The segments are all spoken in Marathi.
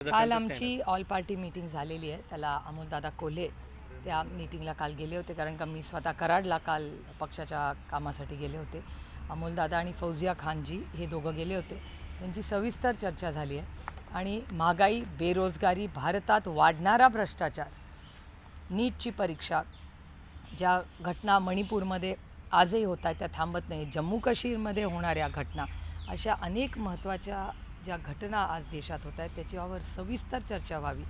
काल आमची ऑल पार्टी मीटिंग झालेली आहे. त्याला अमोलदादा कोल्हे त्या मीटिंगला काल गेले होते, कारण का मी स्वतः कराडला काल पक्षाच्या कामासाठी गेले होते. अमोलदादा आणि फौजिया खानजी हे दोघं गेले होते. त्यांची सविस्तर चर्चा झाली आहे आणि महागाई, बेरोजगारी, भारतात वाढणारा भ्रष्टाचार, नीटची परीक्षा, ज्या घटना मणिपूरमध्ये आजही होत आहेत त्या थांबत नाही, जम्मू काश्मीरमध्ये होणाऱ्या घटना, अशा अनेक महत्त्वाच्या ज्या घटना आज देशात होत आहेत त्याच्यावर सविस्तर चर्चा व्हावी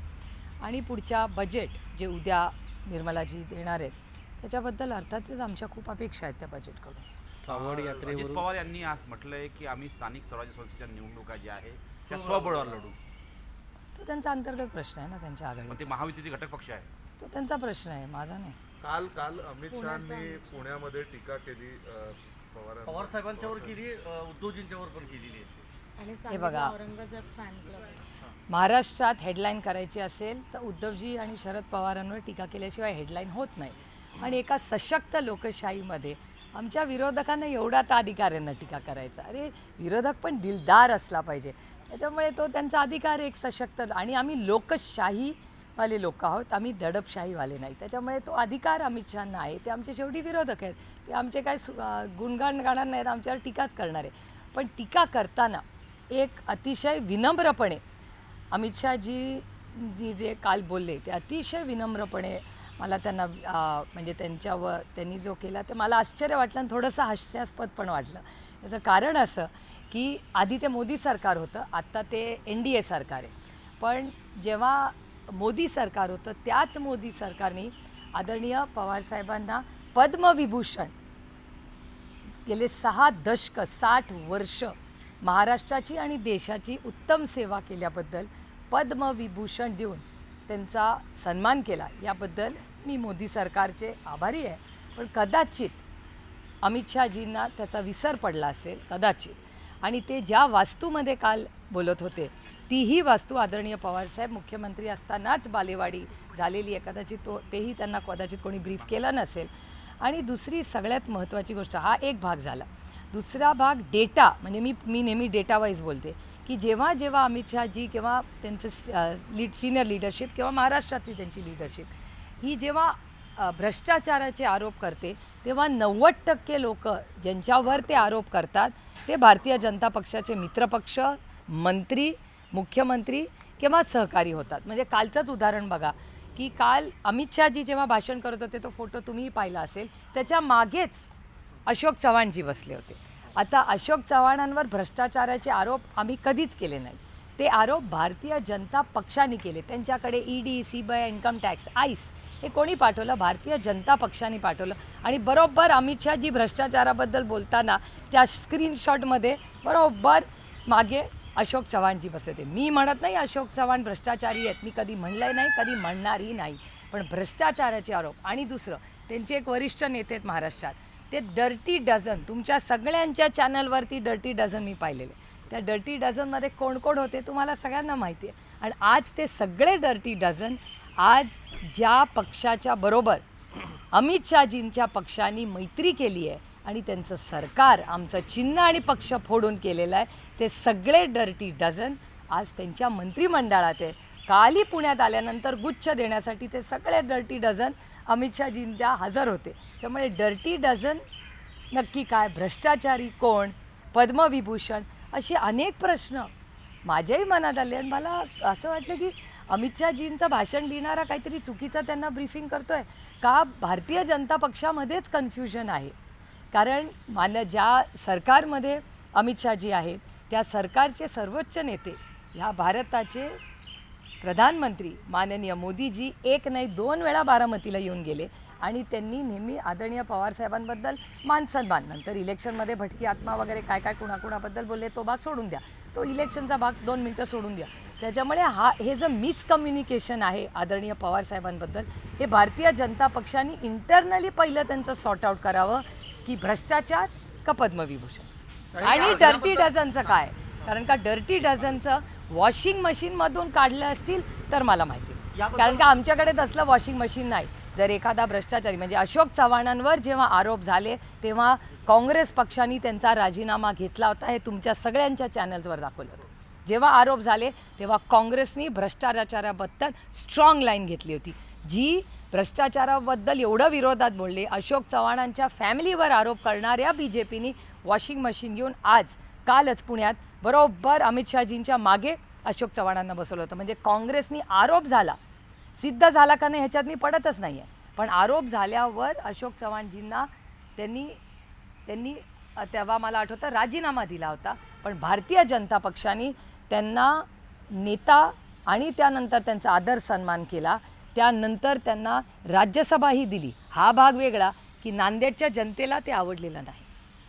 आणि पुढच्या बजेट जे उद्या निर्मलाजी देणार आहेत त्याच्याबद्दल अर्थातच आमच्या खूप अपेक्षा आहेत त्या बजेटकडून. अजित पवार यांनी आज म्हटलंय की आम्ही स्थानिक स्वराज्य संस्थेच्या निवडणुका ज्या आहे त्या स्वबळावर लढू. तो त्यांचा अंतर्गत प्रश्न आहे ना, त्यांच्या आघाडीचा. ते महायुतीचे घटक पक्ष आहे, तो त्यांचा प्रश्न आहे, माझा नाही. काल अमित शहांनी पुण्यामध्ये टीका केली पवार साहेबांच्यावर केली, उद्धवजींच्यावर पण केलेली आहे. हे बघा, महाराष्ट्रात हेडलाईन करायची असेल तर उद्धवजी आणि शरद पवारांवर टीका केल्याशिवाय हेडलाईन होत नाही. आणि एका सशक्त लोकशाहीमध्ये आमच्या विरोधकांना एवढा तर अधिकार आहे ना टीका करायचा. अरे, विरोधक पण दिलदार असला पाहिजे, त्याच्यामुळे तो त्यांचा अधिकार एक सशक्त. आणि आम्ही लोकशाहीवाले लोक आहोत, आम्ही दडपशाहीवाले नाही, त्याच्यामुळे तो अधिकार अमित शहांना आहे. ते आमचे शेवटी विरोधक आहेत, ते आमचे काय गुणगान गाणार नाहीत, आमच्यावर टीकाच करणार आहे. पण टीका करताना एक अतिशय विनम्रपणे अमित शहाजी जे काल बोलले ते अतिशय विनम्रपणे मला त्यांना म्हणजे त्यांनी जो केला ते मला आश्चर्य वाटलं आणि थोडंसं हास्यास्पद पण वाटलं. याचं कारण असं की आधी ते मोदी सरकार होतं, आत्ता ते NDA सरकार आहे. पण जेव्हा मोदी सरकार होतं त्याच मोदी सरकारने आदरणीय पवारसाहेबांना पद्मविभूषण गेले 6 दशक 60 वर्ष महाराष्ट्राची आणि देशाची उत्तम सेवा केल्याबद्दल पद्मविभूषण देऊन त्यांचा सन्मान केला. याबद्दल मी मोदी सरकारचे आभारी आहे. पण कदाचित अमित शहाजींना त्याचा विसर पडला असेल, कदाचित. आणि ते ज्या वास्तूमध्ये काल बोलत होते तीही वास्तू आदरणीय पवारसाहेब मुख्यमंत्री असतानाच बालेवाडी झालेली आहे. कदाचित तेही त्यांना कदाचित कोणी ब्रीफ केलं नसेल. आणि दुसरी सगळ्यात महत्त्वाची गोष्ट, हा एक भाग झाला. दुसरा भाग डेटा, म्हणजे मी नेहमी डेटा वाईज बोलते की जेव्हा जेव्हा अमित शहाजी किंवा त्यांचं सिनियर लीडरशिप किंवा महाराष्ट्रातली त्यांची लीडरशिप ही जेव्हा भ्रष्टाचाराचे आरोप करते तेव्हा 90% लोक ज्यांच्यावर ते आरोप करतात ते भारतीय जनता पक्षाचे मित्रपक्ष, मंत्री, मुख्यमंत्री किंवा सहकारी होतात. म्हणजे कालचंच उदाहरण बघा की काल अमित शहाजी जेव्हा भाषण करत होते तो फोटो तुम्हीही पाहिला असेल, त्याच्या मागेच अशोक चव्हाणजी बसले होते. आता अशोक चव्हाणांवर भ्रष्टाचाराचे आरोप आम्ही कधीच केले नाही, ते आरोप भारतीय जनता पक्षाने केले. त्यांच्याकडे ED, CBI, income tax, ICE हे कोणी पाठवलं? भारतीय जनता पक्षाने पाठवलं. आणि बरोबर अमित शहाजी भ्रष्टाचाराबद्दल बोलताना त्या स्क्रीनशॉटमध्ये बरोबर मागे अशोक चव्हाणजी बसले होते. मी म्हणत नाही अशोक चव्हाण भ्रष्टाचारी आहेत, मी कधी म्हणलं नाही, कधी म्हणणारही नाही. पण भ्रष्टाचाराचे आरोप. आणि दुसरं, त्यांचे एक वरिष्ठ नेते आहेत महाराष्ट्रात, ते डर्टी डझन, तुमच्या सगळ्यांच्या चॅनलवरती डर्टी डझन मी पाहिलेले. त्या डर्टी डझनमध्ये कोण कोण होते तुम्हाला सगळ्यांना माहिती आहे. आणि आज ते सगळे डर्टी डझन आज ज्या पक्षाच्या बरोबर अमित शहाजींच्या पक्षाने मैत्री केली आहे आणि त्यांचं सरकार आमचं चिन्ह आणि पक्ष फोडून केलेलं आहे, ते सगळे डर्टी डझन आज त्यांच्या मंत्रिमंडळात आहे. कालही पुण्यात आल्यानंतर गुच्छ देण्यासाठी ते सगळे डर्टी डझन अमित शहाजींच्या हजर होते. त्यामुळे डर्टी डझन नक्की काय, भ्रष्टाचारी कोण, पद्मविभूषण, असे अनेक प्रश्न माझ्याही मनात आले. आणि मला असं वाटलं की अमित शहाजींचं भाषण लिहिणारा काहीतरी चुकीचं त्यांना ब्रीफिंग करतो आहे का, भारतीय जनता पक्षामध्येच कन्फ्युजन आहे. कारण ज्या सरकारमध्ये अमित शहाजी आहेत त्या सरकारचे सर्वोच्च नेते ह्या भारताचे प्रधानमंत्री माननीय मोदीजी 1 नाही 2 वेळा बारामतीला येऊन गेले आणि त्यांनी नेहमी आदरणीय पवारसाहेबांबद्दल मानसन्मान, नंतर इलेक्शनमध्ये भटकी आत्मा वगैरे काय काय कुणाकुणाबद्दल बोलले तो भाग सोडून द्या, तो इलेक्शनचा भाग 2 मिनटं सोडून द्या. त्याच्यामुळे हे जे मिसकम्युनिकेशन आहे आदरणीय पवारसाहेबांबद्दल, हे भारतीय जनता पक्षाने इंटरनली पहिलं त्यांचं सॉर्ट आउट करावं की भ्रष्टाचार का पद्मविभूषण. आणि डर्टी डझनचं काय, कारण का डर्टी डझनचं वॉशिंग मशीनमधून काढलं असतील तर मला माहिती, कारण का आमच्याकडे तसलं वॉशिंग मशीन नाही. जर एखादा भ्रष्टाचारी म्हणजे अशोक चव्हाणांवर जेव्हा आरोप झाले तेव्हा काँग्रेस पक्षाने त्यांचा राजीनामा घेतला होता, हे तुमच्या सगळ्यांच्या चॅनल्सवर दाखवलं होतं. जेव्हा आरोप झाले तेव्हा काँग्रेसनी भ्रष्टाचाराबद्दल स्ट्रॉंग लाईन घेतली होती, जी भ्रष्टाचाराबद्दल एवढं विरोधात बोलले. अशोक चव्हाणांच्या फॅमिलीवर आरोप करणाऱ्या BJPनी वॉशिंग मशीन घेऊन कालच पुण्यात बरोबर अमित शहाजींच्या मागे अशोक चव्हाणांना बसवलं होतं. म्हणजे काँग्रेसनी आरोप झाला, सिद्ध झाला का नाही ह्याच्यात मी पडतच नाही आहे, पण आरोप झाल्यावर अशोक चव्हाणजींना त्यांनी तेव्हा मला आठवतं राजीनामा दिला होता, पण भारतीय जनता पक्षाने त्यांना नेता आणि त्यानंतर त्यांचा आदर सन्मान केला. त्यानंतर त्यांना राज्यसभाही दिली. हा भाग वेगळा की नांदेडच्या जनतेला ते आवडलेलं नाही,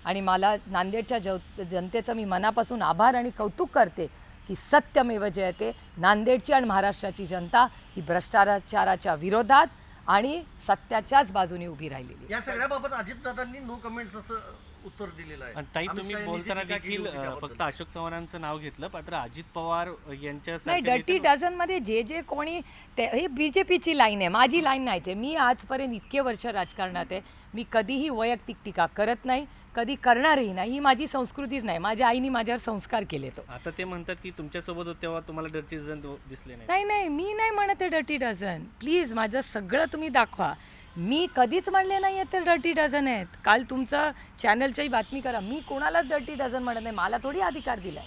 आणि मला नांदेडच्या जनतेचं मी मनापासून आभार आणि कौतुक करते की सत्यमेव जयते, नांदेडची आणि महाराष्ट्राची जनता ही भ्रष्टाचाराच्या विरोधात आणि सत्याच्याच बाजूने उभी राहिलेली. या सगळ्याबाबत अजितदादांनी नो कमेंट्स असं उत्तर दिलेलं आहे. आणि ताई, अमित तुम्ही शहा यांनी जी बोलताना टीका केली देखील होती त्याबद्दल. फक्त अशोक चव्हाणांचं नाव घेतलं, मात्र अजित पवार यांच्या नाही, डर्टी डझनमध्ये जे कोणी हे BJPची लाईन आहे, माझी लाईन नाहीच आहे. मी आजपर्यंत इतके वर्ष राजकारणात आहे, मी कधीही वैयक्तिक टीका करत नाही, कधी करणारही नाही. ही माझी संस्कृतीच नाही. माझ्या आईने माझ्यावर संस्कार केले. तो आता ते म्हणतात की तुमच्यासोबत होते तेव्हा तुम्हाला डर्टी डझन दिसले नाही. नाही नाही, मी नाही म्हणत आहे डर्टी डझन. प्लीज माझं सगळं तुम्ही दाखवा. मी कधीच म्हणले नाही आहेत ते डर्टी डझन आहेत. काल तुमचं चॅनलच्याही बातमी करा, मी कोणालाच डर्टी डझन म्हणत नाही. मला थोडी अधिकार दिलाय,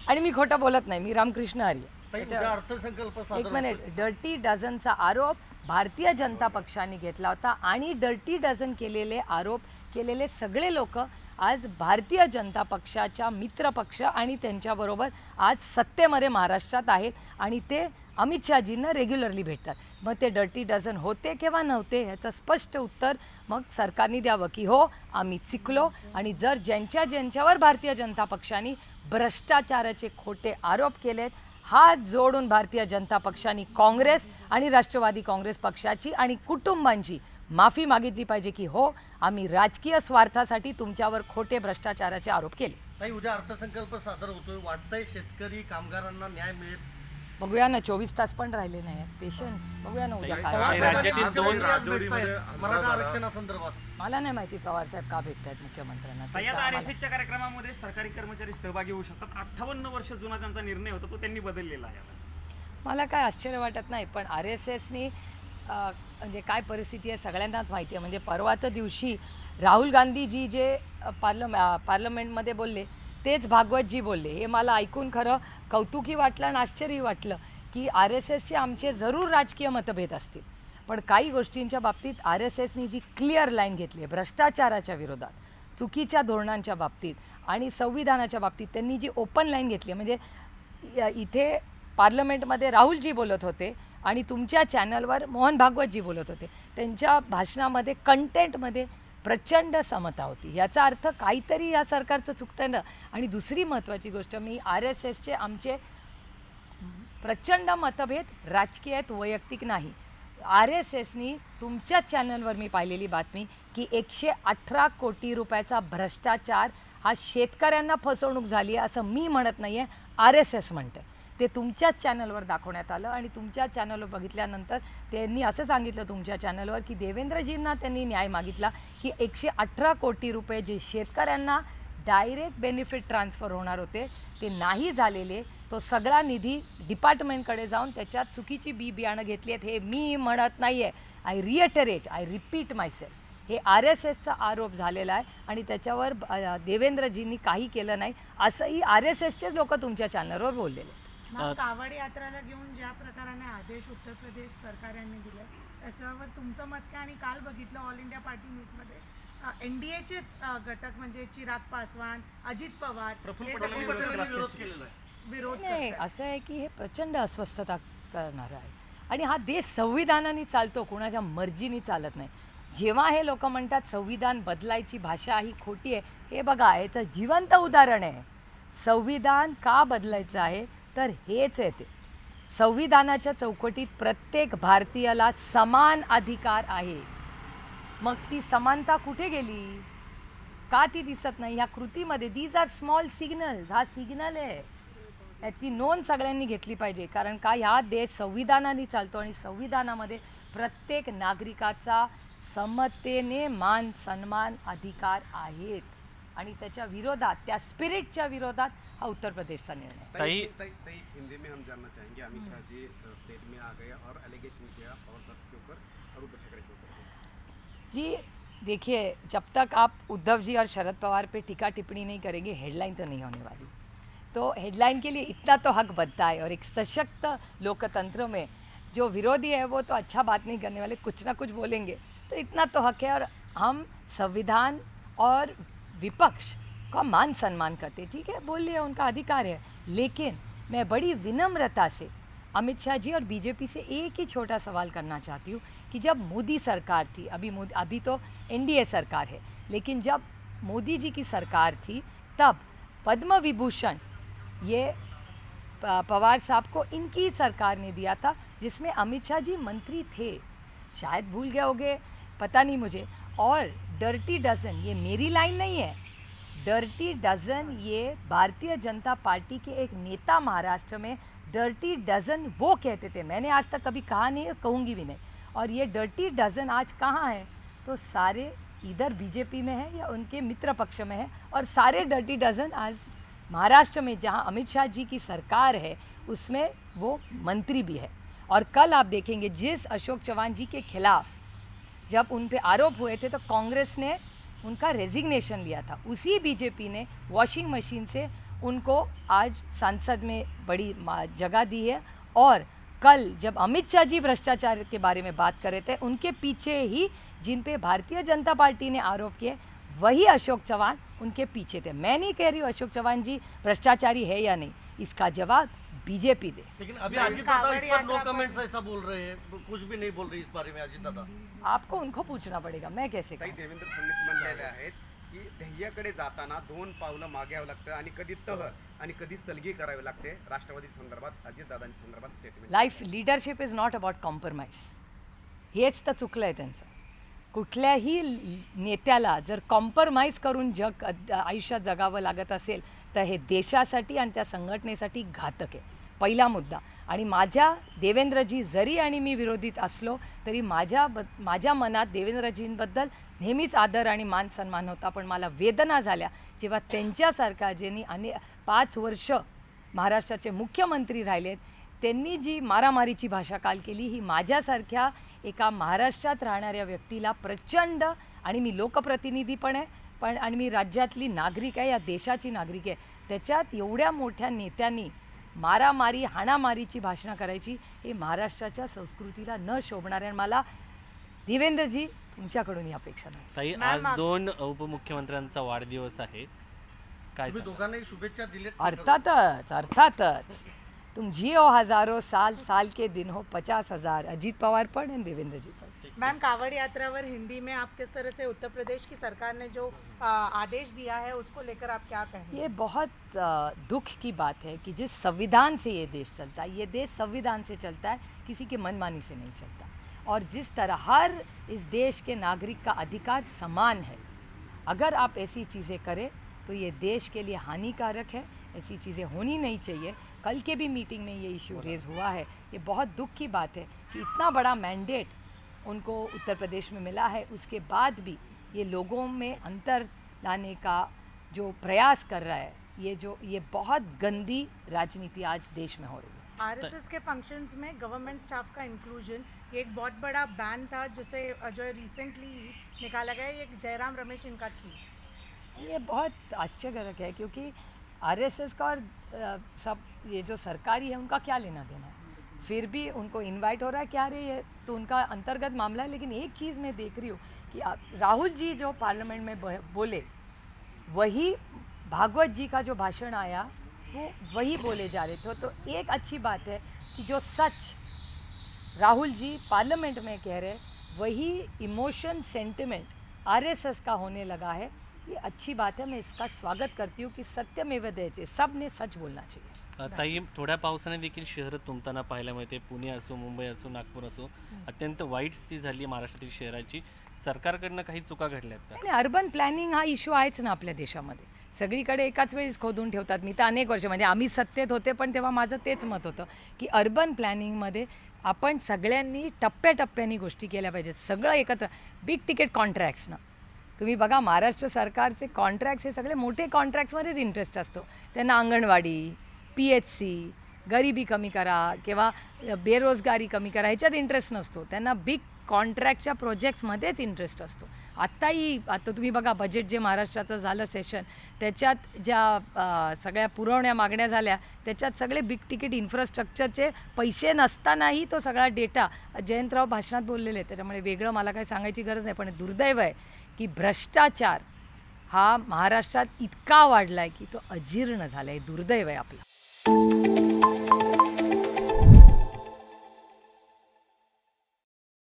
आणि मी खोटं बोलत नाही. मी रामकृष्ण हरी ताई, आहे. उद्या अर्थसंकल्प सादर एक होतोय. मिनिट, डर्टी डझनचा आरोप भारतीय जनता पक्षाने घेतला होता, आणि डर्टी डझन केलेले सगळे लोक आज भारतीय जनता पक्षाच्या मित्रपक्ष आणि त्यांच्याबरोबर आज सत्तेमध्ये महाराष्ट्रात आहेत, आणि ते अमित शहाजींना रेग्युलरली भेटतात. मग ते डर्टी डझन होते किंवा नव्हते ह्याचं स्पष्ट उत्तर मग सरकारने द्यावं की हो आम्ही शिकलो. आणि जर ज्यांच्यावर भारतीय जनता पक्षाने भ्रष्टाचाराचे खोटे आरोप केलेत, हात जोडून भारतीय जनता पक्षाने काँग्रेस आणि राष्ट्रवादी काँग्रेस पक्षाची आणि कुटुंबांची माफी मागितली पाहिजे की हो आम्ही राजकीय स्वार्थासाठी तुमच्यावर खोटे भ्रष्टाचाराचे आरोप केले. ताई, उद्या अर्थसंकल्प सादर होतोय. वाटतंय शेतकरी कामगारांना न्याय मिळेल? बघूया ना, 24 तास पण राहिले नाही आहेत. पेशन्स, बघूया ना उद्या ताई, काय. पवार राज्यातील साहेबांनी दोन मुख्यमंत्री आज राजवटीमध्ये भेटतायत मराठा आरक्षणासंदर्भात. मला नाही माहिती पवार साहेब का भेटतायत मुख्यमंत्र्यांना. ते ताई, तर आता आम्हाला- RSSच्या कार्यक्रमामध्ये सरकारी कर्मचारी सहभागी होऊ शकतात. 58 वर्ष जुना त्यांचा निर्णय होता, तो त्यांनी बदललेला आहे आता. मला काय आश्चर्य वाटत नाही, पण RSSनी म्हणजे काय परिस्थिती आहे सगळ्यांनाच माहिती आहे. म्हणजे परवा त्या दिवशी राहुल गांधीजी जे पार्लमेंटमध्ये बोलले तेच भागवतजी बोलले. हे मला ऐकून खरं कौतुकही वाटलं आणि आश्चर्यही वाटलं की RSSचे आमचे जरूर राजकीय मतभेद असतील, पण काही गोष्टींच्या बाबतीत RSSनी जी क्लिअर लाईन घेतली आहे भ्रष्टाचाराच्या विरोधात, चुकीच्या धोरणांच्या बाबतीत आणि संविधानाच्या बाबतीत त्यांनी जी ओपन लाईन घेतली आहे. म्हणजे इथे पार्लमेंटमध्ये राहुलजी बोलत होते आणि तुमच्या चॅनलवर मोहन भागवतजी बोलत होते. त्यांच्या भाषणामध्ये कंटेंटमध्ये प्रचंड समता होती. याचा अर्थ काहीतरी या सरकारचं चुकतंय ना. आणि दुसरी महत्त्वाची गोष्ट, मी RSSचे आमचे प्रचंड मतभेद राजकीय आहेत, वैयक्तिक नाही. RSSनी तुमच्या चॅनलवर मी पाहिलेली बातमी की 118 कोटी रुपयाचा भ्रष्टाचार हा शेतकऱ्यांना फसवणूक झाली आहे असं मी म्हणत नाही आहे, RSS म्हणतं. ते तुमच्याच चॅनलवर दाखवण्यात आलं आणि तुमच्या चॅनलवर बघितल्यानंतर त्यांनी असं सांगितलं तुमच्या चॅनलवर की देवेंद्रजींना त्यांनी न्याय मागितला की 118 कोटी रुपये जे शेतकऱ्यांना डायरेक्ट बेनिफिट ट्रान्सफर होणार होते ते नाही झालेले. तो सगळा निधी डिपार्टमेंटकडे जाऊन त्याच्यात चुकीची बियाणं घेतली आहेत. हे मी म्हणत नाही आहे. I repeat myself. हे RSSचा आरोप झालेला आहे आणि त्याच्यावर देवेंद्रजींनी काही केलं नाही असंही RSSचेच लोक तुमच्या चॅनलवर बोललेले. कावड यात्राला घेऊन ज्या प्रकाराने आदेश उत्तर प्रदेश सरकारने दिले त्याच्यावर तुमचं मत काय? आणि काल बघितलं ऑल इंडिया पार्टी मीटमध्ये NDAचेच घटक म्हणजे चिराग पासवान, अजित पवार प्रफुल्ल हे पटेलांनी सगळे विरोध केला. विरोध केलेला आहे. विरोध नाही, करतायत. असं आहे की हे प्रचंड अस्वस्थता करणारं आहे आणि हा देश संविधानाने चालतो, कुणाच्या मर्जीने चालत नाही. जेव्हा हे लोक म्हणतात संविधान बदलायची भाषा ही खोटी आहे, हे बघा याचं जिवंत उदाहरण आहे. संविधान का बदलायचं आहे तर हेच आहे ते, संविधानाच्या चौकटीत प्रत्येक भारतीयाला समान अधिकार आहे. मग ती समानता कुठे गेली? का ती दिसत नाही ह्या कृतीमध्ये? These are small signals. हा सिग्नल आहे, याची नोंद सगळ्यांनी घेतली पाहिजे. कारण का ह्या देश संविधानाने चालतो आणि संविधानामध्ये प्रत्येक नागरिकाचा समतेने मान सन्मान अधिकार आहेत आणि त्याच्या विरोधात, त्या स्पिरिटच्या विरोधात हा उत्तर प्रदेशचा निर्णय आहे. ताई- हिंदी में हम जानना चाहेंगे अमित शाह जी स्टेट में आ गए और एलिगेशन किया पवार साहब के ऊपर और उद्धव ठाकरे के ऊपर। जी देखिए, जब तक आप उद्धव जी और शरद पवार पे टीका टिप्पणी नहीं करेंगे, हेडलाइन तो नहीं होने वाली। तो हेडलाइन के लिए इतना तो हक बनता है, और एक सशक्त लोकतंत्र में जो विरोधी है वो तो अच्छा बात नहीं करने वाले, कुछ ना कुछ बोलेंगे, तो इतना तो हक है। और हम संविधान और विपक्ष का मान सम्मान करते, ठीक है, बोलिए, उनका अधिकार है। लेकिन मैं बड़ी विनम्रता से अमित शाह जी और बीजेपी से एक ही छोटा सवाल करना चाहती हूँ कि जब मोदी सरकार थी, अभी तो एनडीए सरकार है, लेकिन जब मोदी जी की सरकार थी तब पद्म विभूषण ये पवार साहब को इनकी सरकार ने दिया था, जिसमें अमित शाह जी मंत्री थे, शायद भूल गए होंगे, पता नहीं मुझे। और डर्टी डजन, ये मेरी लाइन नहीं है, डर्टी डजन ये भारतीय जनता पार्टी के एक नेता महाराष्ट्र में डर्टी डजन वो कहते थे, मैंने आज तक कभी कहा नहीं है, कहूँगी भी नहीं। और ये डर्टी डजन आज कहाँ है? तो सारे इधर बीजेपी में है या उनके मित्र पक्ष में है, और सारे डर्टी डजन आज महाराष्ट्र में जहाँ अमित शाह जी की सरकार है उसमें वो मंत्री भी है। और कल आप देखेंगे जिस अशोक चौहान जी के खिलाफ जब उन पे आरोप हुए थे तो कांग्रेस ने उनका रेजिग्नेशन लिया था, उसी बीजेपी ने वॉशिंग मशीन से उनको आज सांसद में बड़ी जगह दी है। और कल जब अमित शाह जी भ्रष्टाचार के बारे में बात कर रहे थे, उनके पीछे ही जिन पे भारतीय जनता पार्टी ने आरोप किए वही अशोक चौहान उनके पीछे थे। मैं नहीं कह रही हूँ अशोक चौहान जी भ्रष्टाचारी है या नहीं, इसका जवाब बीजेपी दे। लेकिन अभी अजित दादा इस पर नो कमेंट्स ऐसा बोल रहे हैं, कुछ भी नहीं बोल रही इस बारे में अजित दादा। आपको उनको पूछना पड़ेगा, मैं कैसे ताई कहूँ? देवेंद्र फडणवीस म्हणलेले आहेत की ध्येयाकडे जाताना 2 पावलं मागे यावं लागतं आणि कधी तह आणि कधी सलगी करावी लागते। राष्ट्रवादी संदर्भात अजितदादांच्या संदर्भात statement. Life leadership is not about compromise, हेच तर चुकलं आहे त्यांचं। कुठल्याही नेत्याला जर कॉम्प्रोमाइज करून आयुष्यात जगावं लागत असेल तर हे देशासाठी आणि त्या संघटनेसाठी घातक आहे, पहिला मुद्दा। आणि माझ्या देवेंद्रजी जरी आणि मी विरोधीत असलो तरी माझ्या मनात देवेंद्रजींबद्दल नेहमीच आदर आणि मान सन्मान होता। पण मला वेदना झाल्या जेव्हा त्यांच्यासारखा ज्यांनी 5 वर्ष महाराष्ट्राचे मुख्यमंत्री राहिलेत त्यांनी जी मारामारीची भाषा काल केली, ही माझ्यासारख्या एका महाराष्ट्रात राहणाऱ्या व्यक्तीला प्रचंड, आणि मी लोकप्रतिनिधी पण आहे पण आणि मी राज्यातली नागरिक आहे, या देशाची नागरिक आहे, त्याच्यात एवढ्या मोठ्या नेत्यांनी मारामारी हाणामारीची भाषणं करायची हे महाराष्ट्राच्या संस्कृतीला न शोभणारे। मला देवेंद्रजी तुमच्याकडून ही अपेक्षा नाही। ताई, आज 2 उपमुख्यमंत्र्यांचा वाढदिवस आहे, काय तुम्ही सांगाल? दोघांनाही शुभेच्छा दिलेत। अर्थातच तुम जियो हजारों साल, साल के दिन हो 50,000। अजीत पवार पण और देवेंद्र जी पण। मैम, कावड़ यात्रा पर हिंदी में आप किस तरह से उत्तर प्रदेश की सरकार ने जो आदेश दिया है उसको लेकर आप क्या कहेंगे? ये बहुत दुख की बात है कि जिस संविधान से ये देश चलता है, ये देश संविधान से चलता है, किसी की मनमानी से नहीं चलता। और जिस तरह हर इस देश के नागरिक का अधिकार समान है, अगर आप ऐसी चीज़ें करें तो ये देश के लिए हानिकारक है, ऐसी चीज़ें होनी नहीं चाहिए। कल के भी मीटिंग में ये इशू रेज हुआ है, ये बहुत दुख की बात है कि इतना बड़ा मैंडेट उनको उत्तर प्रदेश में मिला है, उसके बाद भी ये लोगों में अंतर लाने का जो प्रयास कर रहा है, ये बहुत गंदी राजनीति आज देश में हो रही है। आरएसएस के फंक्शंस में गवर्नमेंट स्टाफ का इंक्लूजन ये एक बहुत बड़ा बैन था जिसे जो रिसेंटली निकाला गया, ये जयराम रमेश इनका ट्वीट। ये बहुत आश्चर्यजनक है क्योंकि आरएसएस का और सब ये जो सरकारी है उनका क्या लेना देना है, फिर भी उनको इनवाइट हो रहा है, क्या रे ये तो उनका अंतर्गत मामला है। लेकिन एक चीज़ मैं देख रही हूँ कि राहुल जी जो पार्लियामेंट में बोले वही भागवत जी का जो भाषण आया वो वही बोले जा रहे थे। तो एक अच्छी बात है कि जो सच राहुल जी पार्लियामेंट में कह रहे वही इमोशन सेंटिमेंट आरएसएस का होने लगा है, ये अच्छी बात है। मैं इसका स्वागत करती हूँ कि सत्यमेव जयते, सब ने सच बोलना चाहिए। ताई, थोड्या पावसाने देखील शहर तुंबताना पाहायला मिळते, पुणे असो, मुंबई असो, नागपूर असो, अत्यंत वाईट स्थिती झाली महाराष्ट्रातील शहराची। सरकारकडनं काही चुका घडल्यात का? आणि अर्बन प्लॅनिंग हा इश्यू आहेच ना आपल्या देशामध्ये, सगळीकडे एकाच वेळेस खोदून ठेवतात। मी तर अनेक वर्ष म्हणजे आम्ही सत्तेत होते पण तेव्हा माझं तेच मत होतं की अर्बन प्लॅनिंगमध्ये आपण सगळ्यांनी टप्प्याटप्प्याने गोष्टी केल्या पाहिजेत, सगळं एकत्र। बिग तिकीट कॉन्ट्रॅक्ट्स ना तुम्ही बघा महाराष्ट्र सरकारचे कॉन्ट्रॅक्ट्स हे सगळे मोठे कॉन्ट्रॅक्ट्समध्येच इंटरेस्ट असतो. त्यांना अंगणवाडी, PHC, गरिबी कमी करा किंवा बेरोजगारी कमी करा ह्याच्यात इंटरेस्ट नसतो. त्यांना बिग कॉन्ट्रॅक्टच्या प्रोजेक्ट्समध्येच इंटरेस्ट असतो. आता तुम्ही बघा बजेट जे महाराष्ट्राचं झालं सेशन, त्याच्यात ज्या सगळ्या पुरवण्या मागण्या झाल्या त्याच्यात सगळे बिग तिकीट इन्फ्रास्ट्रक्चरचे पैसे नसतानाही तो सगळा डेटा जयंतराव भाषणात बोललेले आहेत. त्याच्यामुळे वेगळं मला काही सांगायची गरज नाही. पण दुर्दैव आहे की भ्रष्टाचार हा महाराष्ट्रात इतका वाढला आहे की तो अजीर्ण झाला आहे. दुर्दैव आहे आपलं.